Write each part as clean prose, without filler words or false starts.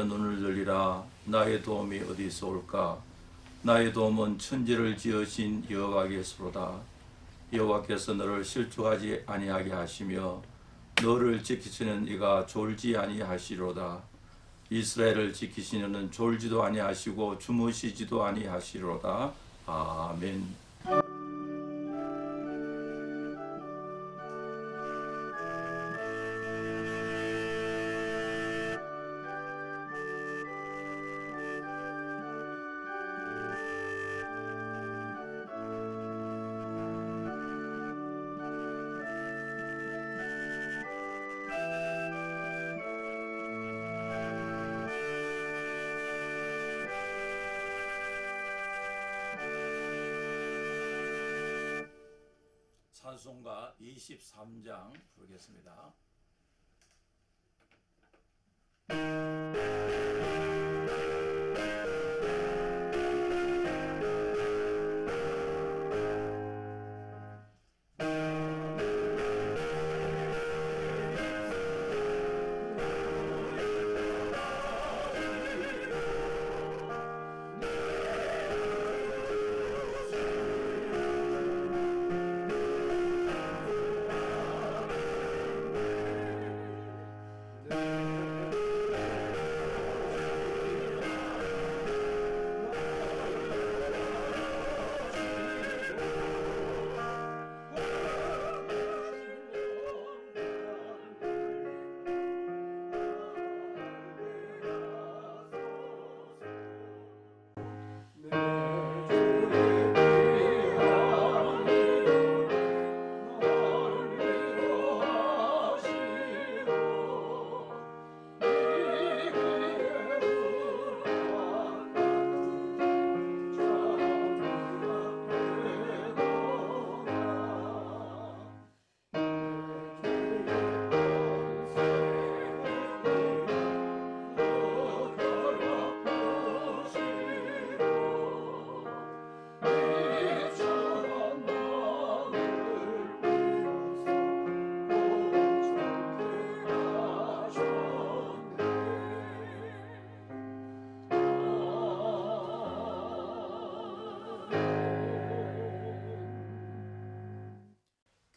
눈을 열리라. 나의 도움이 어디서 올까? 나의 도움은 천지를 지으신 여호와께서로다. 여호와께서 너를 실족하지 아니하게 하시며 너를 지키시는 이가 졸지 아니하시로다. 이스라엘을 지키시는 이는 졸지도 아니하시고 주무시지도 아니하시로다. 아멘. 찬송가 23장 부르겠습니다.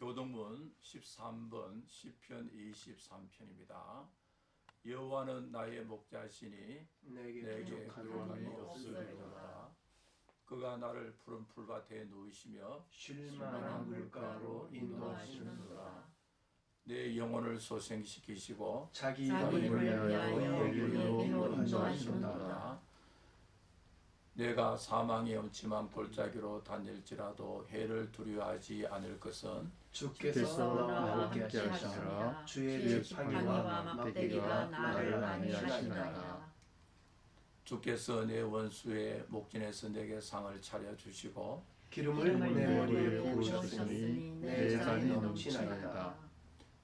교동문 13번 시편 23편입니다. 여호와는 나의 목자시니 내게 부족함이 없으리로다. 그가 나를 푸른 풀밭에 누이시며 쉴만한 물가로 인도하시는도다. 내 영혼을 소생시키시고 자기 이름을 위하여 길로 인도하시는도다. 내가 사망의 음침한 골짜기로 다닐지라도 해를 두려워하지 않을 것은 주께서 나와 함께 하시라. 주의 지팡이와 막대기가 나를 안위하시나이다. 주께서 내 원수의 목전에서 내게 상을 차려주시고 기름을 내 머리에 부으셨으니 내 잔이 넘치나이다.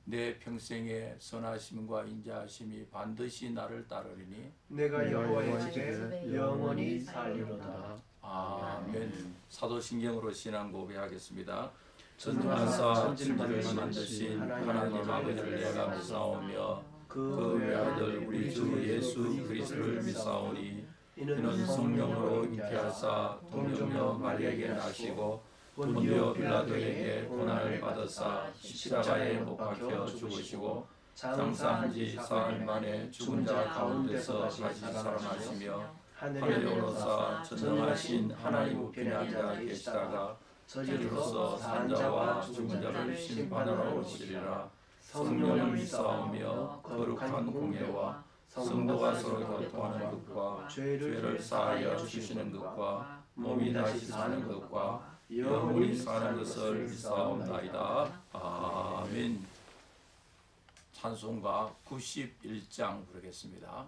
내 평생의 선하심과 인자하심이 반드시 나를 따르리니 내가 여호와의 집에 영원히 살리로다. 아멘. 사도신경으로 신앙 고백하겠습니다. 전능하사 천지를 만드신 하나님 아버지를 내가 믿사오며 그 외아들 우리 주 예수 그리스도를 믿사오니 이는 성령으로 잉태하사 동정녀 마리아에게 나시고 본디오 빌라도에게 고난을 받으사 십자가에 못 박혀 죽으시고 장사한 지 사흘 만에 죽은 자 가운데서 다시 살아나시며 하늘에 오르사 전능하신 하나님 우편에 앉아 계시다가 저리로서 산 자와 죽은 자를 심판하러 오시리라. 성령을 믿사오며 거룩한 공예와 성도가 서로 교통하는 것과 죄를 사하여 주시는 것과 몸이 다시 사는 것과 영원히 사는 것을 믿사옵나이다. 아멘. 찬송가 91장 부르겠습니다.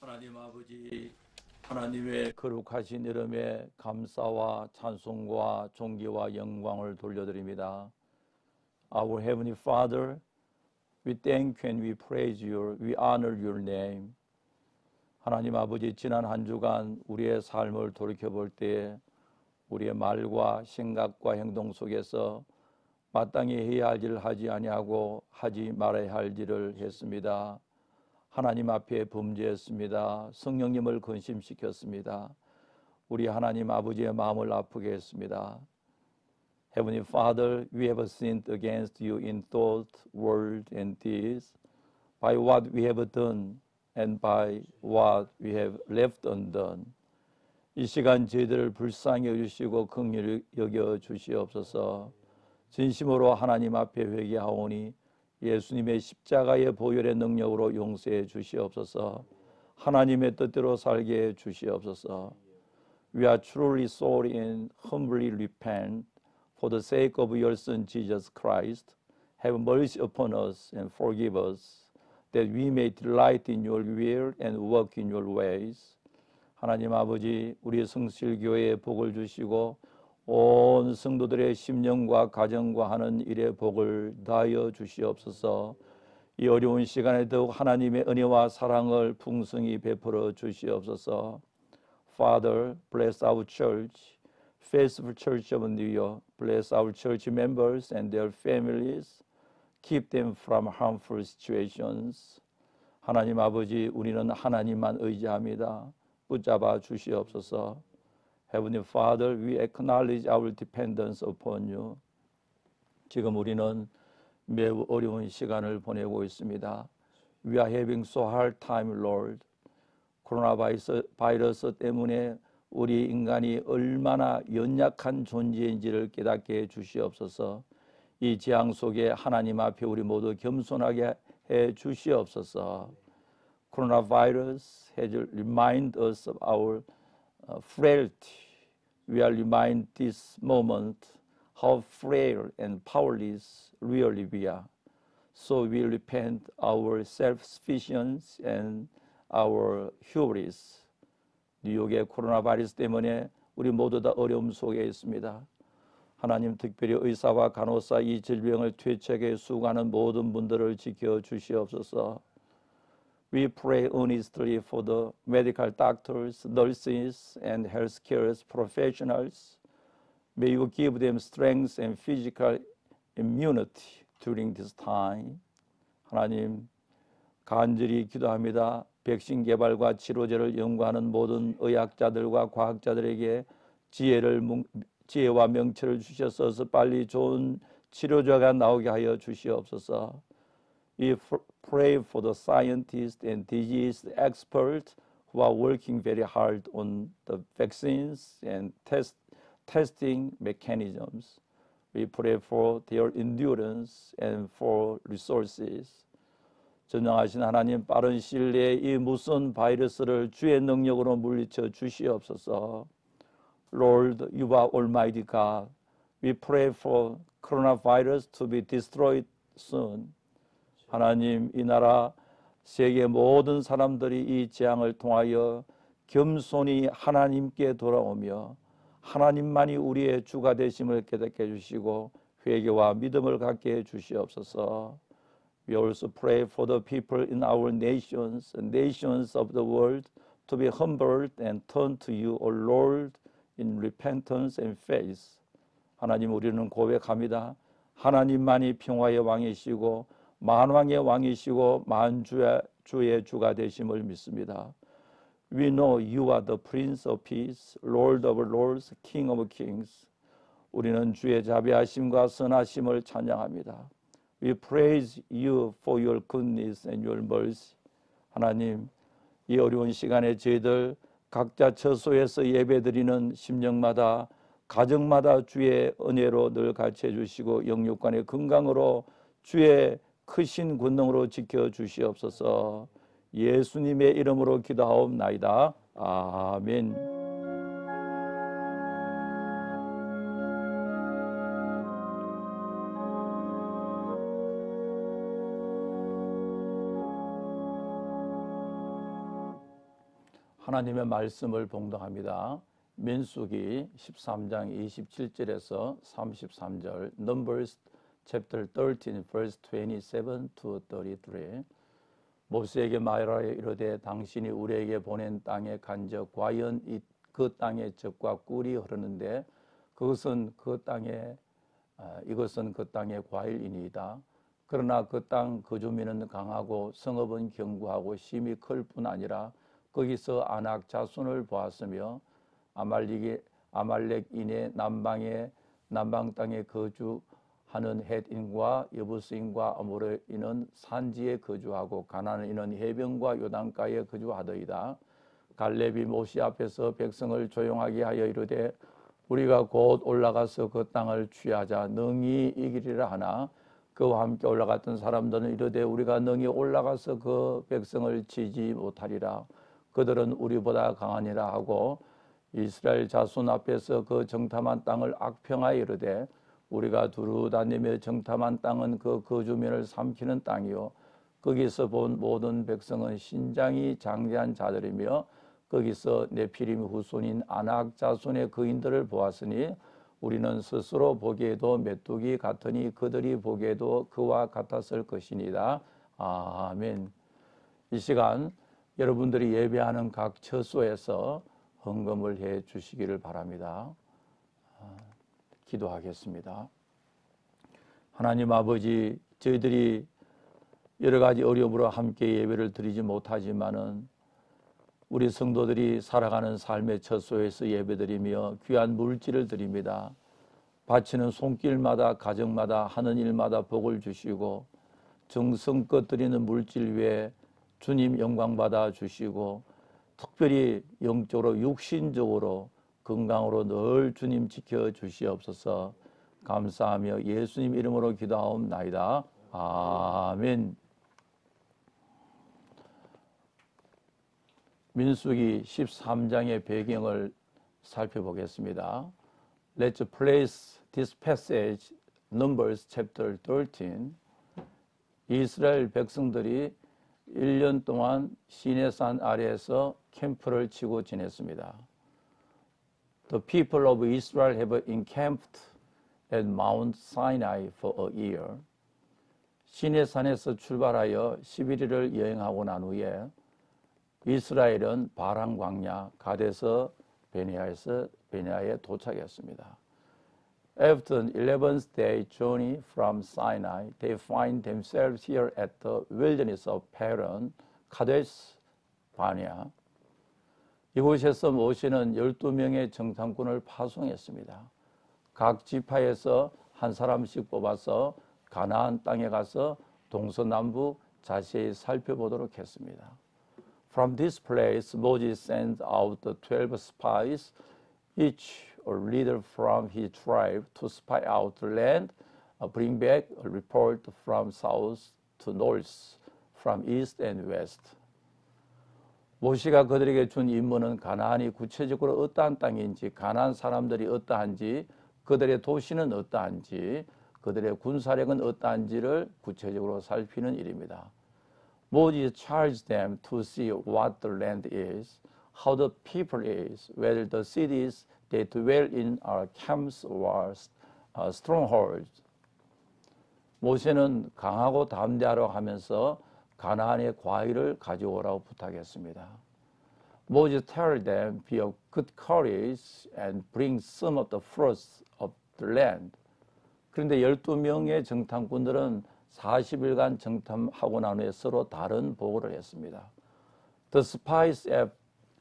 하나님 아버지, 하나님의 거룩하신 이름에 감사와 찬송과 존귀와 영광을 돌려드립니다. Our Heavenly Father, we thank you and we praise you, we honor your name. 하나님 아버지, 지난 한 주간 우리의 삶을 돌이켜볼 때에 우리의 말과 생각과 행동 속에서 마땅히 해야 할 일을 하지 아니하고 하지 말아야 할 일을 했습니다. 하나님 앞에 범죄했습니다. 성령님을 근심시켰습니다. 우리 하나님 아버지의 마음을 아프게 했습니다. Heavenly Father, we have sinned against you in thought, word, and deeds, by what we have done and by what we have left undone. 이 시간 저희들을 불쌍히 여주시고 긍휼히 여겨 주시옵소서. 진심으로 하나님 앞에 회개하오니 예수님의 십자가의 보혈의 능력으로 용서해 주시옵소서. 하나님의 뜻대로 살게 해 주시옵소서. We are truly sorry and humbly repent for the sake of your Son Jesus Christ. Have mercy upon us and forgive us, that we may delight in your will and walk in your ways. 하나님 아버지, 우리 성실교회에 복을 주시고 온 성도들의 심령과 가정과 하는 일에 복을 다하여 주시옵소서. 이 어려운 시간에 더욱 하나님의 은혜와 사랑을 풍성히 베풀어 주시옵소서. Father, bless our church, faithful church of New York. Bless our church members and their families. Keep them from harmful situations. 하나님 아버지, 우리는 하나님만 의지합니다. 붙잡아 주시옵소서. Heavenly Father, we acknowledge our dependence upon you. 지금 우리는 매우 어려운 시간을 보내고 있습니다. We are having so hard time, Lord. 코로나 바이러스 때문에 우리 인간이 얼마나 연약한 존재인지를 깨닫게 해 주시옵소서. 이 재앙 속에 하나님 앞에 우리 모두 겸손하게 해 주시옵소서. 코로나 바이러스 has reminded us of our frailty. We are reminded this moment how frail and powerless really we are. So we repent our self-sufficiency and our hubris. 뉴욕의 코로나 바이러스 때문에 우리 모두 다 어려움 속에 있습니다. 하나님, 특별히 의사와 간호사 이 질병을 퇴치하게 수고하는 모든 분들을 지켜 주시옵소서. We pray earnestly for the medical doctors, nurses, and healthcare professionals. May you give them strength and physical immunity during this time. 하나님, 간절히 기도합니다. 백신 개발과 치료제를 연구하는 모든 의학자들과 과학자들에게 지혜와 명철을 주셔서 빨리 좋은 치료제가 나오게 하여 주시옵소서. We pray for the scientists and disease experts who are working very hard on the vaccines and testing mechanisms. We pray for their endurance and for resources. 전능하신 하나님, 빠른 시일 내에 이 무서운 바이러스를 주의 능력으로 물리쳐 주시옵소서. Lord, you are Almighty God. We pray for coronavirus to be destroyed soon. 하나님, 이 나라 세계 모든 사람들이 이 재앙을 통하여 겸손히 하나님께 돌아오며 하나님만이 우리의 주가 되심을 깨닫게 해주시고 회개와 믿음을 갖게 해주시옵소서. We also pray for the people in our nations and nations of the world to be humbled and turn to you, O Lord, in repentance and faith. 하나님, 우리는 고백합니다. 하나님만이 평화의 왕이시고 만왕의 왕이시고 만주의 주가 되심을 믿습니다. We know you are the Prince of Peace, Lord of Lords, King of Kings. 우리는 주의 자비하심과 선하심을 찬양합니다. We praise you for your goodness and your mercy. 하나님, 이 어려운 시간에 저희들 각자 처소에서 예배드리는 심령마다 가정마다 주의 은혜로 늘 같이 해주시고 영육간의 건강으로 주의 크신 권능으로 지켜주시옵소서. 예수님의 이름으로 기도하옵나이다. 아멘. 하나님의 말씀을 봉독합니다. 민수기 13장 27절에서 33절, Numbers chapter 13 verse 27 to 33. 모세에게 말하여 이르되 당신이 우리에게 보낸 땅에 간적 과연 그 땅의 젖과 꿀이 흐르는데 이것은 그 땅의 과일이니이다. 그러나 그 땅 거주민은 강하고 성읍은 견고하고 심히 클 뿐 아니라 거기서 아낙 자손을 보았으며 아말렉인의 남방 땅에 거주하는 헷인과 여부스인과 아모르인은 산지에 거주하고 가나안인은 해변과 요단가에 거주하더이다. 갈렙이 모세 앞에서 백성을 조용하게 하여 이르되 우리가 곧 올라가서 그 땅을 취하자 능히 이기리라 하나 그와 함께 올라갔던 사람들은 이르되 우리가 능히 올라가서 그 백성을 치지 못하리라. 그들은 우리보다 강하니라 하고 이스라엘 자손 앞에서 그 정탐한 땅을 악평하여 이르되 우리가 두루 다니며 정탐한 땅은 그 거주민을 삼키는 땅이요 거기서 본 모든 백성은 신장이 장대한 자들이며 거기서 네피림 후손인 아낙 자손의 거인들을 보았으니 우리는 스스로 보기에도 메뚜기 같으니 그들이 보기에도 그와 같았을 것이니이다. 아멘. 이 시간 여러분들이 예배하는 각 처소에서 헌금을 해 주시기를 바랍니다. 기도하겠습니다. 하나님 아버지, 저희들이 여러 가지 어려움으로 함께 예배를 드리지 못하지만은 우리 성도들이 살아가는 삶의 처소에서 예배드리며 귀한 물질을 드립니다. 바치는 손길마다 가정마다 하는 일마다 복을 주시고 정성껏 드리는 물질 외에 주님 영광받아 주시고 특별히 영적으로 육신적으로 건강으로 늘 주님 지켜주시옵소서. 감사하며 예수님 이름으로 기도하옵나이다. 아멘. 민수기 13장의 배경을 살펴보겠습니다. Let's place this passage, Numbers chapter 13. 이스라엘 백성들이 1년 동안 시내산 아래에서 캠프를 치고 지냈습니다. The people of Israel have encamped at Mount Sinai for a year. 시내산에서 출발하여 11일을 여행하고 난 후에 이스라엘은 바란 광야 가데스 베네아에 도착했습니다. After an 11th day journey from Sinai, they find themselves here at the wilderness of Paran, 카데스 바네아. 이곳에서 모세는 12명의 정탐꾼을 파송했습니다. 각 지파에서 한 사람씩 뽑아서 가나안 땅에 가서 동서남북 자세히 살펴보도록 했습니다. From this place, Moses sent out the 12 spies, each a leader from his tribe, to spy out the land, bring back a report from south to north, from east and west. 모세가 그들에게 준 임무는 가나안이 구체적으로 어떠한 땅인지, 가나안 사람들이 어떠한지, 그들의 도시는 어떠한지, 그들의 군사력은 어떠한지를 구체적으로 살피는 일입니다. Moses charged them to see what the land is, how the people is, whether the cities they dwell in are camps or strongholds. 모세는 강하고 담대하라고 하면서 가나안의 과일을 가져오라고 부탁했습니다. Moses told them, be of good courage and bring some of the fruits of the land. 그런데 12명의 정탐꾼들은 40일간 정탐하고 난 후에 서로 다른 보고를 했습니다. The spies,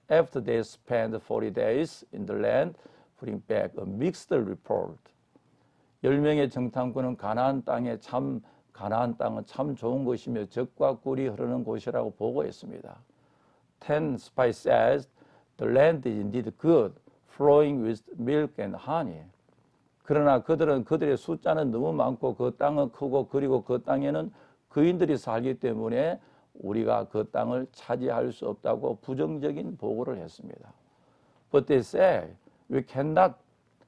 after they spent 40 days in the land, bring back a mixed report. 10명의 정탐꾼은 가나안 땅은 참 좋은 곳이며 젖과 꿀이 흐르는 곳이라고 보고했습니다. 10 spies says the land is indeed good, flowing with milk and honey. 그러나 그들의 숫자는 너무 많고 그 땅은 크고 그리고 그 땅에는 거인들이 살기 때문에 우리가 그 땅을 차지할 수 없다고 부정적인 보고를 했습니다. But they say, we cannot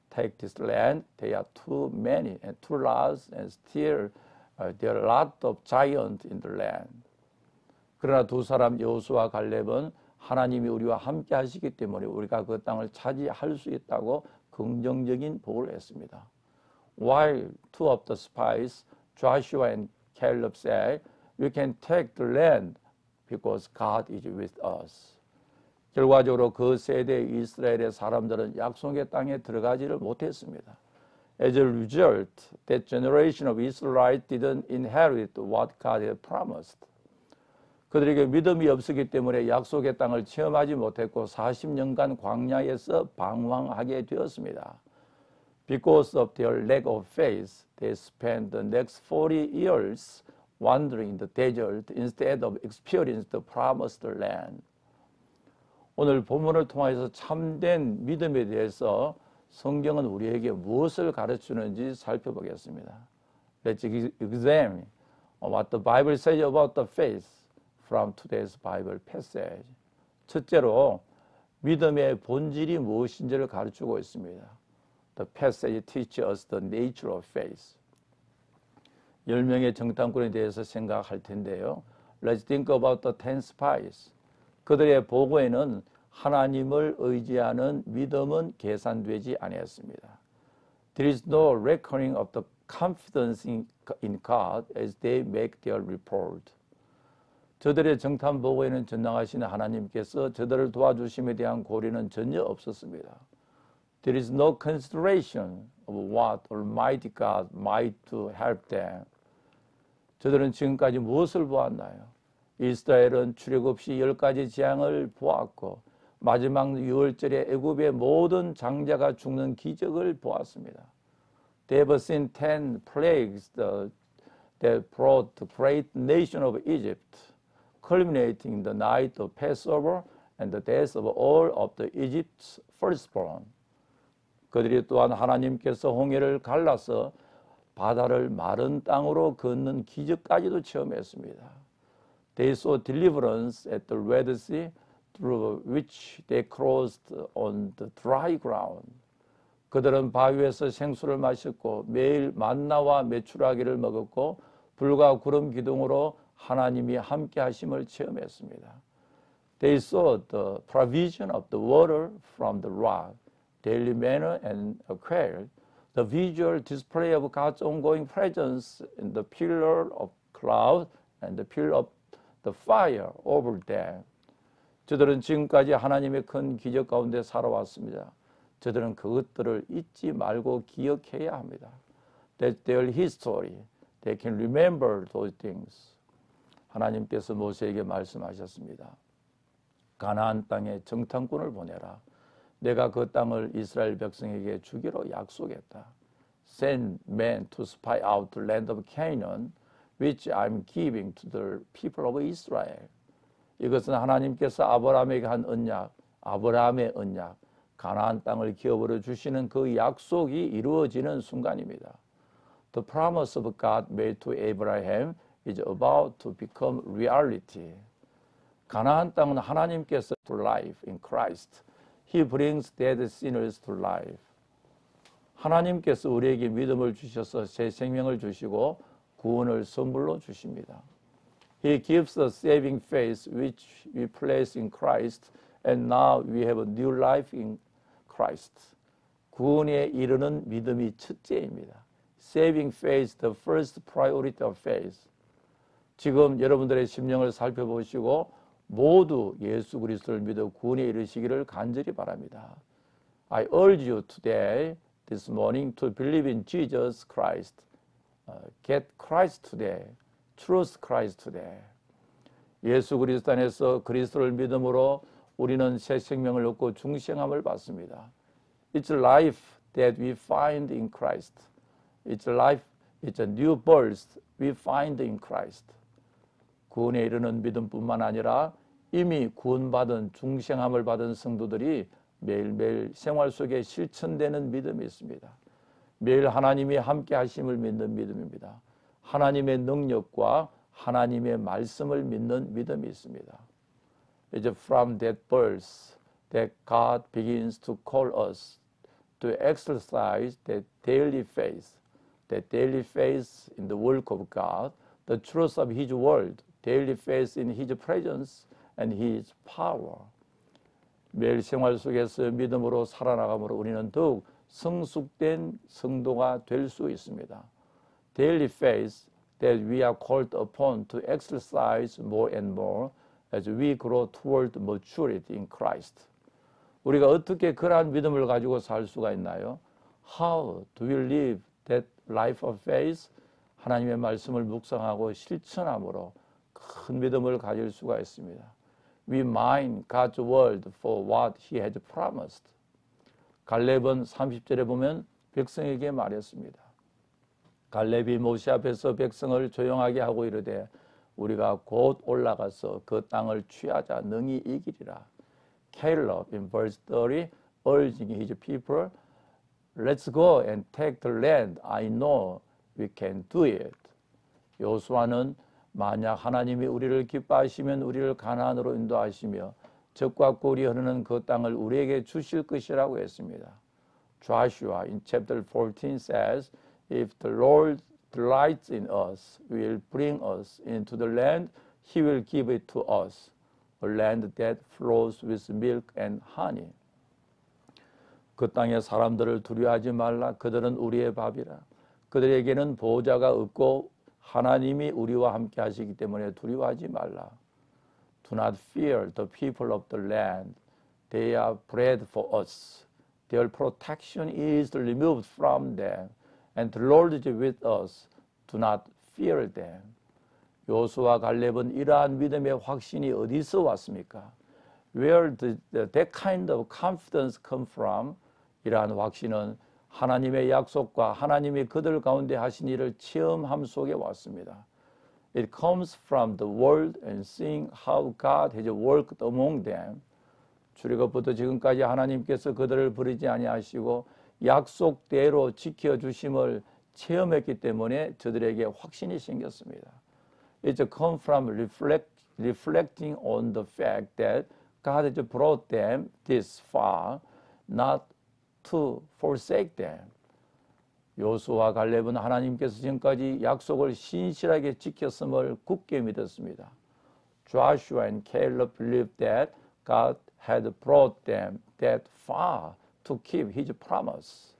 take this land. They are too many and too large and still there are a lot of giants in the land. 그러나 두 사람 여호수아 갈렙은 하나님이 우리와 함께 하시기 때문에 우리가 그 땅을 차지할 수 있다고 긍정적인 보고를 했습니다. While two of the spies, Joshua and Caleb said, "We can take the land because God is with us." 결과적으로 그 세대 이스라엘의 사람들은 약속의 땅에 들어가지를 못했습니다. As a result, that generation of Israelites didn't inherit what God had promised. 그들에게 믿음이 없었기 때문에 약속의 땅을 체험하지 못했고 40년간 광야에서 방황하게 되었습니다. Because of their lack of faith, they spent the next 40 years wandering in the desert instead of experiencing the promised land. 오늘 본문을 통해서 참된 믿음에 대해서 성경은 우리에게 무엇을 가르치는지 살펴보겠습니다. Let's examine what the Bible says about the faith from today's Bible passage. 첫째로 믿음의 본질이 무엇인지를 가르치고 있습니다. The passage teaches us the nature of faith. 10명의 정탐꾼에 대해서 생각할 텐데요. Let's think about the 10 spies. 그들의 보고에는 하나님을 의지하는 믿음은 계산되지 아니했습니다. There is no reckoning of the confidence in God as they make their report. 저들의 정탐 보고에는 전능하신 하나님께서 저들을 도와주심에 대한 고려는 전혀 없었습니다. There is no consideration of what Almighty God might do help them. 저들은 지금까지 무엇을 보았나요? 이스라엘은 출애굽 없이 10가지 재앙을 보았고 마지막 유월절에 애굽의 모든 장자가 죽는 기적을 보았습니다. They have seen 10 plagues that brought the great nation of Egypt, culminating in the night of Passover and the death of all of the Egypt's firstborn. 그들이 또한 하나님께서 홍해를 갈라서 바다를 마른 땅으로 걷는 기적까지도 체험했습니다. They saw deliverance at the Red Sea, through which they crossed on the dry ground. 그들은 바위에서 생수를 마셨고 매일 만나와 메추라기를 먹었고 불과 구름 기둥으로 하나님이 함께 하심을 체험했습니다. They saw the provision of the water from the rock, daily manna and a quail, the visual display of God's ongoing presence in the pillar of cloud and the pillar of the fire over them. 저들은 지금까지 하나님의 큰 기적 가운데 살아왔습니다. 저들은 그것들을 잊지 말고 기억해야 합니다. That's their history. They can remember those things. 하나님께서 모세에게 말씀하셨습니다. 가나안 땅에 정탐꾼을 보내라. 내가 그 땅을 이스라엘 백성에게 주기로 약속했다. Send men to spy out the land of Canaan, which I'm giving to the people of Israel. 이것은 하나님께서 아브라함에게 한 언약, 아브라함의 언약, 가나안 땅을 기업으로 주시는 그 약속이 이루어지는 순간입니다. The promise of God made to Abraham is about to become reality. 가나안 땅은 하나님께서 to life in Christ. He brings dead sinners to life. 하나님께서 우리에게 믿음을 주셔서 새 생명을 주시고 구원을 선물로 주십니다. He gives us saving faith which we place in Christ, and now we have a new life in Christ. 구원에 이르는 믿음이 첫째입니다. Saving faith, the first priority of faith. 지금 여러분들의 심령을 살펴보시고 모두 예수 그리스도를 믿어 구원에 이르시기를 간절히 바랍니다. I urge you today, this morning, to believe in Jesus Christ. Get Christ today. Trust Christ today. 예수 그리스도 안에서 그리스도를 믿음으로 우리는 새 생명을 얻고 중생함을 받습니다. It's a life that we find in Christ. It's a life, it's a new birth we find in Christ. 구원에 이르는 믿음뿐만 아니라 이미 구원받은 중생함을 받은 성도들이 매일매일 생활 속에 실천되는 믿음이 있습니다. 매일 하나님이 함께 하심을 믿는 믿음입니다. 하나님의 능력과 하나님의 말씀을 믿는 믿음이 있습니다. It's from that birth that God begins to call us to exercise that daily faith in the work of God, the truth of His word, daily faith in His presence, and His power. 매일 생활 속에서 믿음으로 살아나감으로 우리는 더욱 성숙된 성도가 될 수 있습니다. Daily faith that we are called upon to exercise more and more as we grow toward maturity in Christ. 우리가 어떻게 그러한 믿음을 가지고 살 수가 있나요? How do we live that life of faith? 하나님의 말씀을 묵상하고 실천함으로 큰 믿음을 가질 수가 있습니다. We mine God's word for what He has promised. 갈렙은 30절에 보면 백성에게 말했습니다. 갈렙이 모세 앞에서 백성을 조용하게 하고 이르되 우리가 곧 올라가서 그 땅을 취하자 능히 이기리라. Caleb in verse 30 urging his people, let's go and take the land. I know we can do it. 여호수아는 만약 하나님이 우리를 기뻐하시면 우리를 가나안으로 인도하시며 적과 꿀이 흐르는 그 땅을 우리에게 주실 것이라고 했습니다. Joshua in chapter 14 says, if the Lord delights in us, will bring us into the land, He will give it to us, a land that flows with milk and honey. 그 땅의 사람들을 두려워하지 말라. 그들은 우리의 밥이라. 그들에게는 보호자가 없고 하나님이 우리와 함께 하시기 때문에 두려워하지 말라. Do not fear the people of the land. They are bread for us. Their protection is removed from them. And the Lord is with us. Do not fear them. 여호수아 갈렙은 이러한 믿음의 확신이 어디서 왔습니까? Where did that kind of confidence come from? 이러한 확신은 하나님의 약속과 하나님이 그들 가운데 하신 일을 체험함 속에 왔습니다. It comes from the word and seeing how God has worked among them. 출애굽부터 지금까지 하나님께서 그들을 버리지 아니하시고 약속대로 지켜주심을 체험했기 때문에 저들에게 확신이 생겼습니다. It's come from reflecting on the fact that God has brought them this far, not to forsake them. 여호수아와 갈렙은 하나님께서 지금까지 약속을 신실하게 지켰음을 굳게 믿었습니다. Joshua and Caleb believed that God had brought them that far to keep His promise.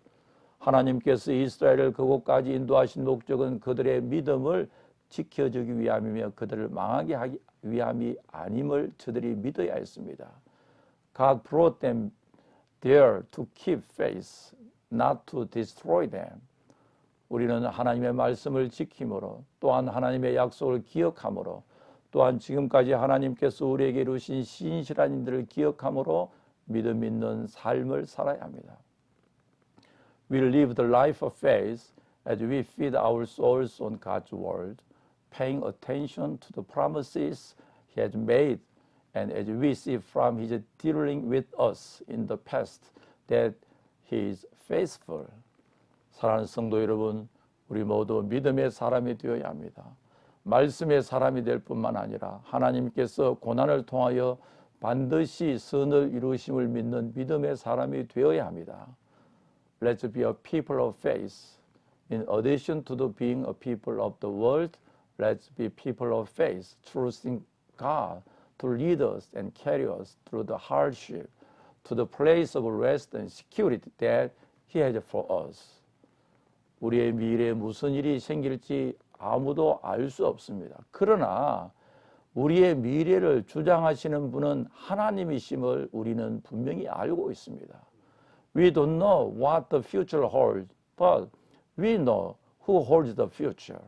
하나님께서 이스라엘을 그곳까지 인도하신 목적은 그들의 믿음을 지켜주기 위함이며 그들을 망하게 하기 위함이 아님을 저들이 믿어야 했습니다. God brought them there to keep faith, not to destroy them. 우리는 하나님의 말씀을 지킴으로 또한 하나님의 약속을 기억함으로 또한 지금까지 하나님께서 우리에게 이루신 신실한 인들을 기억함으로 믿음 있는 삶을 살아야 합니다. We live the life of faith as we feed our souls on God's word, paying attention to the promises He has made, and as we see from His dealing with us in the past that He is faithful. 사랑하는 성도 여러분, 우리 모두 믿음의 사람이 되어야 합니다. 말씀의 사람이 될 뿐만 아니라 하나님께서 고난을 통하여 반드시 선을 이루심을 믿는 믿음의 사람이 되어야 합니다. Let's be a people of faith. In addition to the being a people of the world, let's be people of faith, trusting God to lead us and carry us through the hardship to the place of rest and security that He has for us. 우리의 미래에 무슨 일이 생길지 아무도 알 수 없습니다. 그러나 우리의 미래를 주장하시는 분은 하나님이심을 우리는 분명히 알고 있습니다. We don't know what the future holds, but we know who holds the future.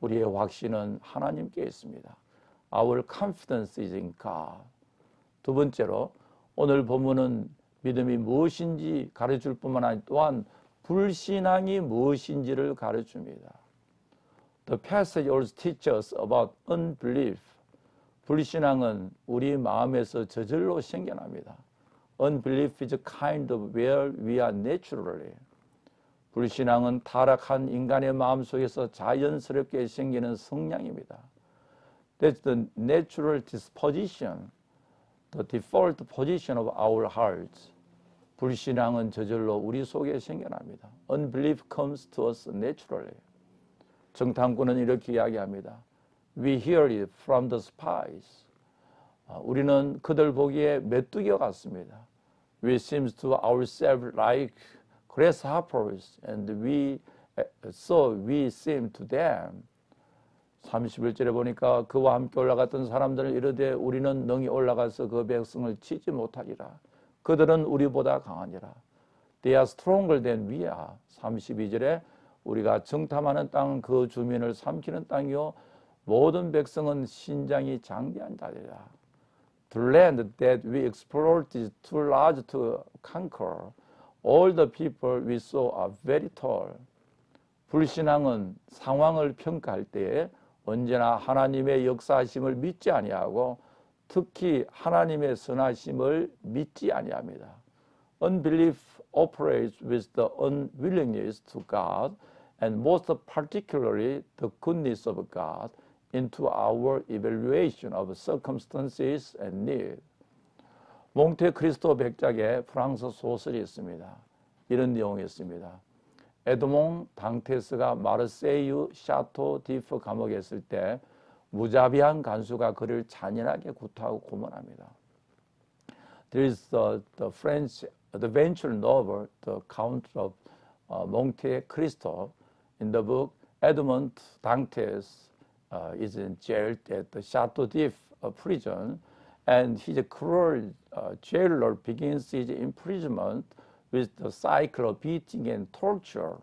우리의 확신은 하나님께 있습니다. Our confidence is in God. 두 번째로 오늘 본문은 믿음이 무엇인지 가르칠 뿐만 아니라 또한 불신앙이 무엇인지를 가르칩니다. The passage also teaches us about unbelief. 불신앙은 우리 마음에서 저절로 생겨납니다. Unbelief is a kind of where we are naturally. 불신앙은 타락한 인간의 마음 속에서 자연스럽게 생기는 성향입니다. That's the natural disposition, the default position of our hearts. 불신앙은 저절로 우리 속에 생겨납니다. Unbelief comes to us naturally. 정탐꾼은 이렇게 이야기합니다. We hear it from the spies. 우리는 그들 보기에 메뚜기와 같습니다. We seem to ourselves like grasshoppers, and so we seem to them. 31절에 보니까 그와 함께 올라갔던 사람들을 이르되 우리는 능히 올라가서 그 백성을 치지 못하리라. 그들은 우리보다 강하니라. They are stronger than we are. 32절에 우리가 정탐하는 땅은 그 주민을 삼키는 땅이요 모든 백성은 신장이 장대한 자들이라. The land that we explored is too large to conquer. All the people we saw are very tall. 불신앙은 상황을 평가할 때에 언제나 하나님의 역사하심을 믿지 아니하고 특히 하나님의 선하심을 믿지 아니합니다. Unbelief operates with the unwillingness to God and most particularly the goodness of God into our evaluation of circumstances and need. 몽테 크리스토 백작에 프랑스 소설이 있습니다. 이런 내용이 있습니다. 에드몽 당테스가 마르세유 샤토 디프 감옥에 있을 때 무자비한 간수가 그를 잔인하게 구타하고 고문합니다. There is the French adventure novel, The Count of Monte Cristo. In the book, Edmond Dantes is in jail at the Chateau d'If prison, and his cruel jailer begins his imprisonment with the cycle of beating and torture.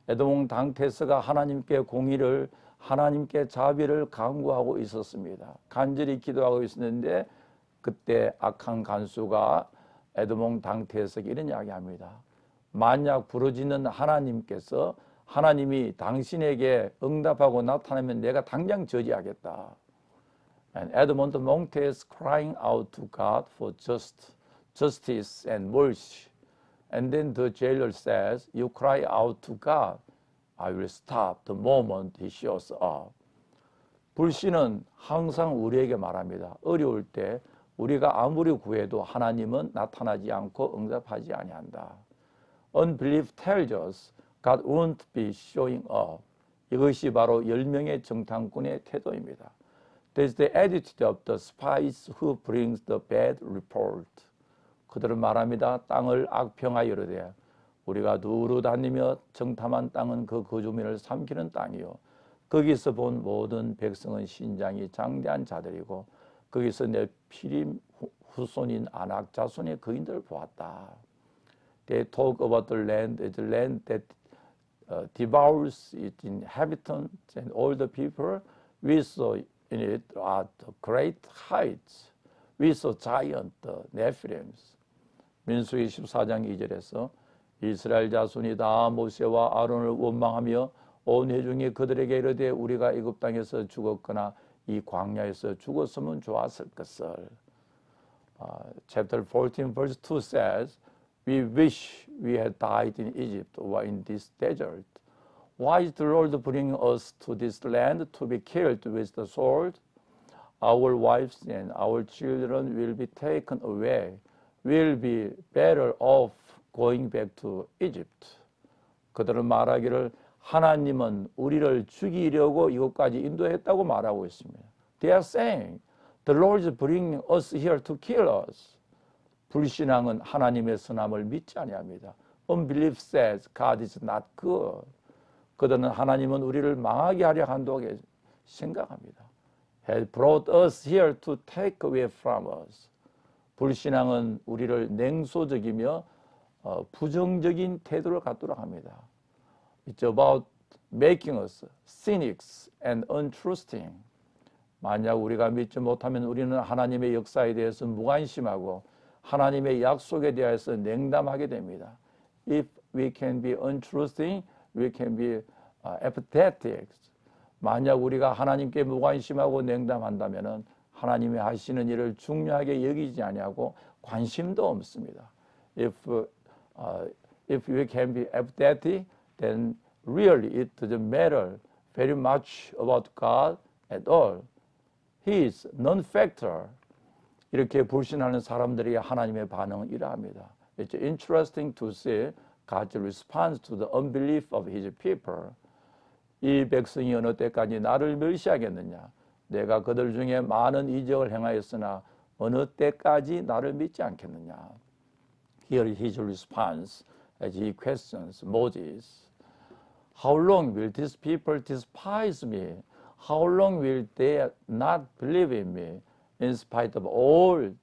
에드몽 당테스가 하나님께 공의를, 하나님께 자비를 간구하고 있었습니다. 간절히 기도하고 있었는데 그때 악한 간수가 에드몽 당테스에게 이런 이야기합니다. 만약 부르짖는 하나님께서 하나님이 당신에게 응답하고 나타나면 내가 당장 저지하겠다. And Edmond Montes crying out to God for justice and mercy. And then the jailer says, you cry out to God. I will stop the moment he shows up. 불신은 항상 우리에게 말합니다. 어려울 때 우리가 아무리 구해도 하나님은 나타나지 않고 응답하지 아니한다. Unbelief tells us God won't be showing up. 이것이 바로 10명의 정탐꾼의 태도입니다. That's the attitude of the spies who brings the bad report. 그들은 말합니다. 땅을 악평하여 이르되 우리가 두루 다니며 정탐한 땅은 그 거주민을 삼키는 땅이요. 거기서 본 모든 백성은 신장이 장대한 자들이고 거기서 내 피림 후손인 아낙 자손의 거인들을 보았다. They talk about the land that devours its inhabitants and all the people we saw in it at great heights. We saw giant Nephilims. 민수기 14장 2절에서 이스라엘 자손이 다 모세와 아론을 원망하며 온 회중이 그들에게 이르되 우리가 애굽 땅에서 죽었거나 이 광야에서 죽었으면 좋았을 것을. Chapter 14 verse 2 says, We wish we had died in Egypt or in this desert. Why is the Lord bringing us to this land to be killed with the sword? Our wives and our children will be taken away. We'll be better off going back to Egypt. 그들은 말하기를 하나님은 우리를 죽이려고 이곳까지 인도했다고 말하고 있습니다. They are saying, the Lord is bringing us here to kill us. 불신앙은 하나님의 선함을 믿지 아니합니다. Unbelief says God is not good. 그들은 하나님은 우리를 망하게 하려 한다고 생각합니다. Has brought us here to take away from us. 불신앙은 우리를 냉소적이며 부정적인 태도를 갖도록 합니다. It's about making us cynics and untrusting. 만약 우리가 믿지 못하면 우리는 하나님의 역사에 대해서 무관심하고 하나님의 약속에 대해서 냉담하게 됩니다. If we can be untrusting, we can be apathetic. 만약 우리가 하나님께 무관심하고 냉담한다면 하나님이 하시는 일을 중요하게 여기지 아니하고 관심도 없습니다. If we can be apathetic, then really it doesn't matter very much about God at all. He is non-factor. 이렇게 불신하는 사람들이 하나님의 반응은 이러합니다. It's interesting to see God's response to the unbelief of His people. 이 백성이 어느 때까지 나를 멸시하겠느냐? 내가 그들 중에 많은 이적을 행하였으나 어느 때까지 나를 믿지 않겠느냐. Here is his response as he questions Moses. How long will these people despise me? How long will they not believe in me in spite of all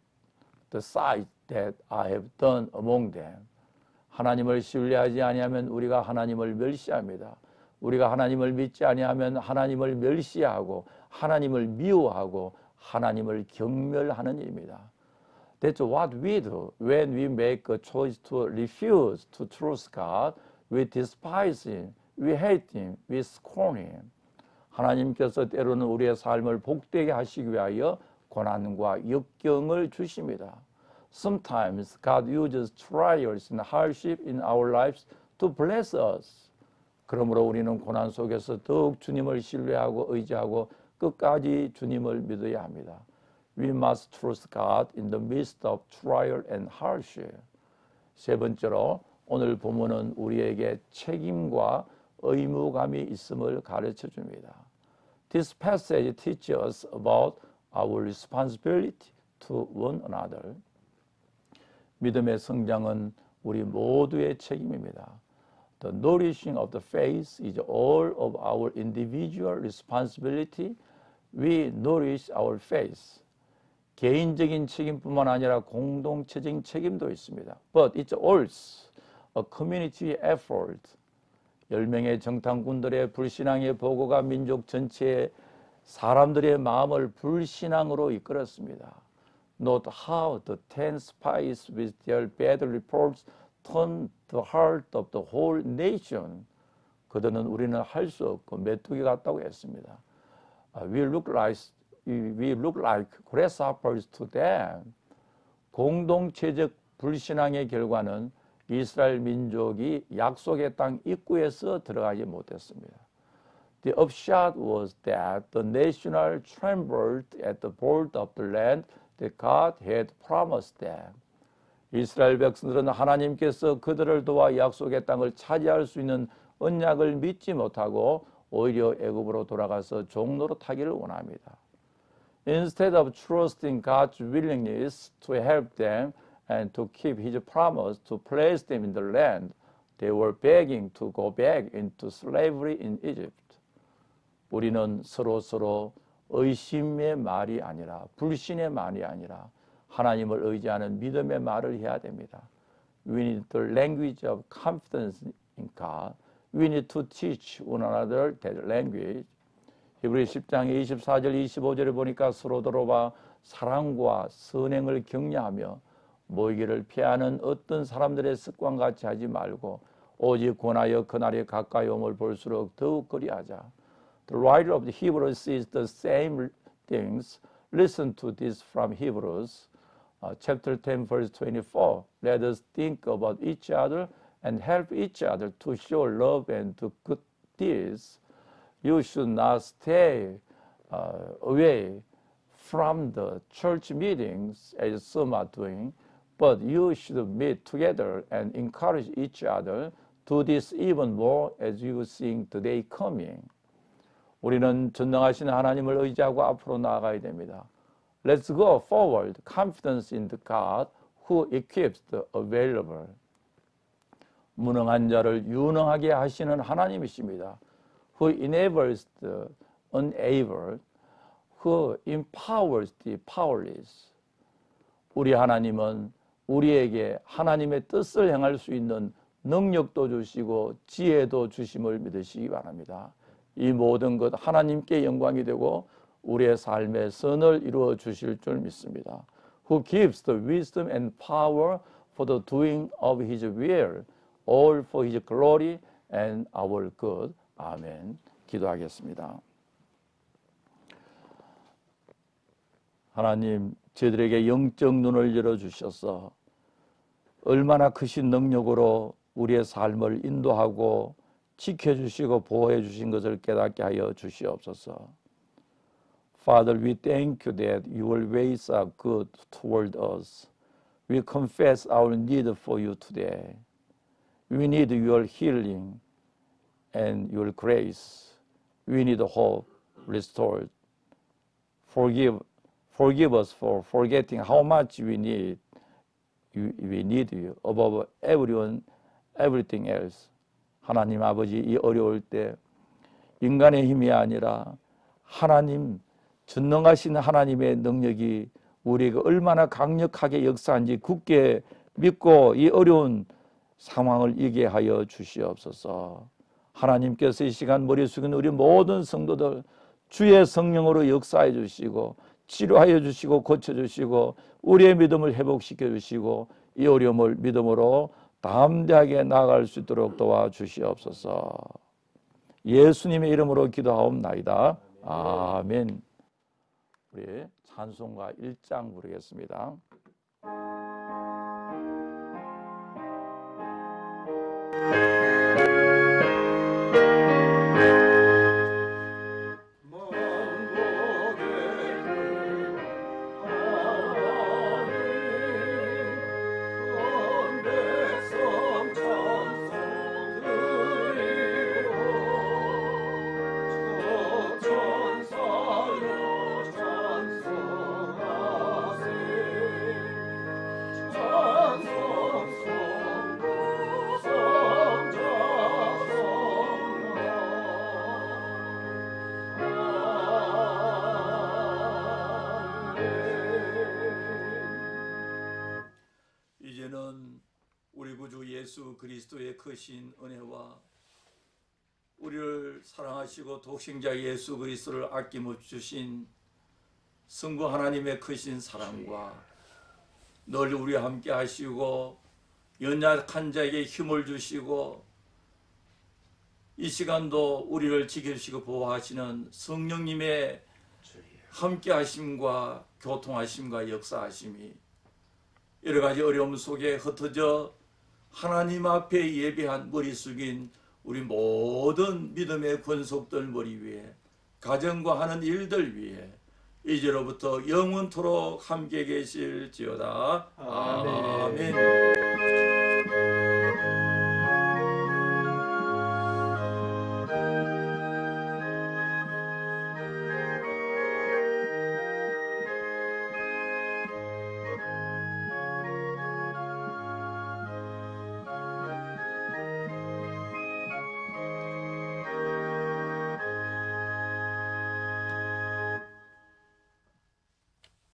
the signs that I have done among them? 하나님을 신뢰하지 아니하면 우리가 하나님을 멸시합니다. 우리가 하나님을 믿지 아니하면 하나님을 멸시하고 하나님을 미워하고 하나님을 경멸하는 일입니다. That's what we do when we make a choice to refuse to trust God. We despise Him, we hate Him, we scorn Him. 하나님께서 때로는 우리의 삶을 복되게 하시기 위하여 고난과 역경을 주십니다. Sometimes God uses trials and hardship in our lives to bless us. 그러므로 우리는 고난 속에서 더욱 주님을 신뢰하고 의지하고 끝까지 주님을 믿어야 합니다. We must trust God in the midst of trial and hardship. 세 번째로 오늘 본문은 우리에게 책임과 의무감이 있음을 가르쳐 줍니다. This passage teaches us about our responsibility to one another. 믿음의 성장은 우리 모두의 책임입니다. The nourishing of the faith is all of our individual responsibility. We nourish our faith. 개인적인 책임뿐만 아니라 공동체적인 책임도 있습니다. But it's also a community effort. 10명의 정탐꾼들의 불신앙의 보고가 민족 전체의 사람들의 마음을 불신앙으로 이끌었습니다. Note how the 10 spies with their bad reports turned the heart of the whole nation. 그들은 우리는 할 수 없고 메뚜기 같다고 했습니다. We look like grasshoppers to them. 공동체적 불신앙의 결과는 이스라엘 민족이 약속의 땅 입구에서 들어가지 못했습니다. The upshot was that the nation trembled at the border of the land that God had promised them. 이스라엘 백성들은 하나님께서 그들을 도와 약속의 땅을 차지할 수 있는 언약을 믿지 못하고 오히려 애굽으로 돌아가서 종로로 타기를 원합니다. Instead of trusting God's willingness to help them and to keep His promise to place them in the land, they were begging to go back into slavery in Egypt. 우리는 서로 의심의 말이 아니라 불신의 말이 아니라 하나님을 의지하는 믿음의 말을 해야 됩니다. We need the language of confidence in God. We need to teach one another that language. 히브리 10장 24절 25절에 보니까 서로 돌아봐 사랑과 선행을 격려하며 모이기를 피하는 어떤 사람들의 습관같이 하지 말고 오직 권하여 그날이 가까이 옴을 볼수록 더욱 그리하자. The writer of the Hebrews says the same things. Listen to this from Hebrews chapter 10 verse 24. Let us think about each other and help each other to show love and to good deeds. You should not stay away from the church meetings as some are doing, but you should meet together and encourage each other. Do this even more as you see the day coming. 우리는 전능하신 하나님을 의지하고 앞으로 나아가야 됩니다. Let's go forward, confidence in the God who equips the available. 무능한 자를 유능하게 하시는 하나님이십니다. Who enables the unable, who empowers the powerless. 우리 하나님은 우리에게 하나님의 뜻을 행할 수 있는 능력도 주시고 지혜도 주심을 믿으시기 바랍니다. 이 모든 것 하나님께 영광이 되고 우리의 삶의 선을 이루어 주실 줄 믿습니다. Who gives the wisdom and power for the doing of His will, all for His glory and our good. 아멘. 기도하겠습니다. 하나님, 저희들에게 영적 눈을 열어주셔서 얼마나 크신 능력으로 우리의 삶을 인도하고 지켜주시고 보호해 주신 것을 깨닫게 하여 주시옵소서. Father, we thank you that your ways are good toward us. We confess our need for you today. We need your healing and your grace. We need hope restored. forgive us for forgetting how much we need you above everyone, everything else. 하나님 아버지, 이 어려울 때 인간의 힘이 아니라 하나님, 전능하신 하나님의 능력이 우리가 얼마나 강력하게 역사한지 굳게 믿고 이 어려운 상황을 이기게 하여 주시옵소서. 하나님께서 이 시간 머리 숙인 우리 모든 성도들 주의 성령으로 역사해 주시고 치료하여 주시고 고쳐주시고 우리의 믿음을 회복시켜 주시고 이 어려움을 믿음으로 담대하게 나아갈 수 있도록 도와주시옵소서. 예수님의 이름으로 기도하옵나이다. 아멘. 우리 찬송가 1장 부르겠습니다. 이제는 우리 구주 예수 그리스도의 크신 은혜와 우리를 사랑하시고 독생자 예수 그리스도를 아낌없이 주신 성부 하나님의 크신 사랑과 늘 우리와 함께 하시고 연약한 자에게 힘을 주시고 이 시간도 우리를 지켜주시고 보호하시는 성령님의 함께 하심과 교통하심과 역사하심이 여러 가지 어려움 속에 흩어져 하나님 앞에 예배한 머리 숙인 우리 모든 믿음의 권속들 머리 위에 가정과 하는 일들 위에 이제로부터 영원토록 함께 계실지어다. 아멘.